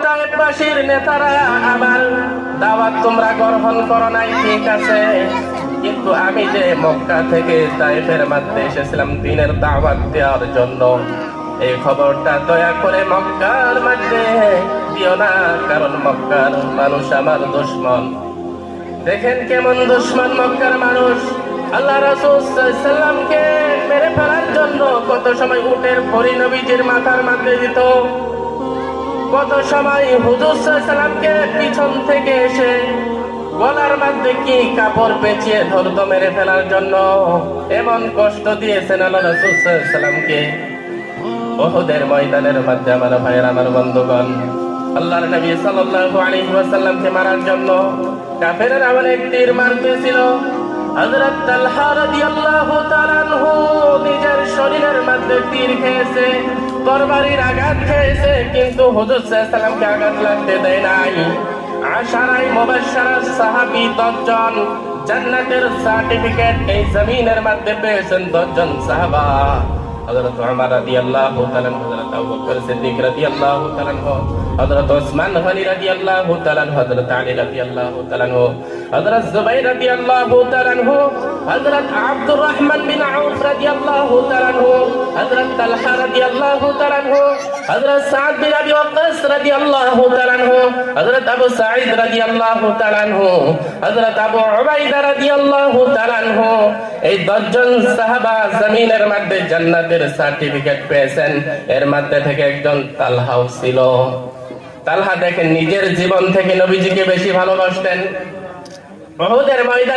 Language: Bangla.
তায়েফবাসীর নেতারা আমার দাওয়াত তোমরা গ্রহণ করো নাই, ঠিক আছে, কিন্তু আমি যে মক্কা থেকে তায়েফের মধ্যে এসেছিলাম দ্বীনের দাওয়াত দেওয়ার জন্য, এই খবরটা দয়া করে মক্কার মধ্যে দিও না, কারণ মক্কার মানুষ আমার দুশমন। দেখেন কেমন দুশমন মক্কার মানুষ। আল্লাহ রাসূল সাল্লাল্লাহু আলাইহি ওয়াসাল্লামকে মেরে ফেলার জন্য কত সময় উটের ভরি নবীজির মাথার মধ্যে দিত, কত সময় হুজুর সাল্লাল্লাহু আলাইহি ওয়াসাল্লামকে পিছন থেকে এসে গলার মধ্যে কি কাপড় পেঁচিয়ে ধরতো মেরে ফেলার জন্য। এমন কষ্ট দিয়েছেন আল্লাহ রাসূল সাল্লাল্লাহু আলাইহি ওয়াসাল্লামকে। উহুদের ময়দানের মধ্যে আমার ভাইয়ের, আমার বন্ধুগণ, আল্লাহর নবী সাল্লাল্লাহু আলাইহি ওয়াসাল্লামকে মারার জন্য কাফেররা অনেক তীর মারতেছিল। হযরত তালহা রাদিয়াল্লাহু তাআলা আনহু নিজের শরীরের মধ্যে তীর খেয়েছে, তরবারির আঘাত খেয়েছে, কিন্তু হুজুর সাল্লাল্লাহু আলাইহি ওয়াসাল্লামকে আঘাত লাগতে দেয় নাই। আশারায়ে মুবাশশারা সাহাবী 10 জন জান্নাতের সার্টিফিকেট এই জমিনের মধ্যে পেয়েছেন 10 জন সাহাবা। হযরত ওমর রাদিয়াল্লাহু তাআলা, হযরত আবু বকর সিদ্দিক রাদিয়াল্লাহু তাআলা, হযরত ওসমান গনি রাদিয়াল্লাহু তাআলা, হযরত আলী রাদিয়াল্লাহু তাআলা, হযরত জুবাইর রাদিয়াল্লাহু তাআলা, হযরত আব্দুর রহমান বিন আউফ রাদিয়াল্লাহু তাআলা, হযরত তালহা রাদিয়াল্লাহু তাআলা, হযরত সাদ বিন আবি ওয়াক্কাস রাদিয়াল্লাহু তাআলা, হযরত আবু সাঈদ রাদিয়াল্লাহু তাআলা, হযরত আবু উবাইদা রাদিয়াল্লাহু তাআলা। এই 10 জন সাহাবা জমিনের মধ্যে জান্নাতের সার্টিফিকেট পেয়েছেন। এর মধ্যে থেকে একজন তালহাও ছিল। তালহা দেখেন নিজের জীবন থেকে নবীজিকে বেশি ভালোবাসতেন। উহুদের ময়দান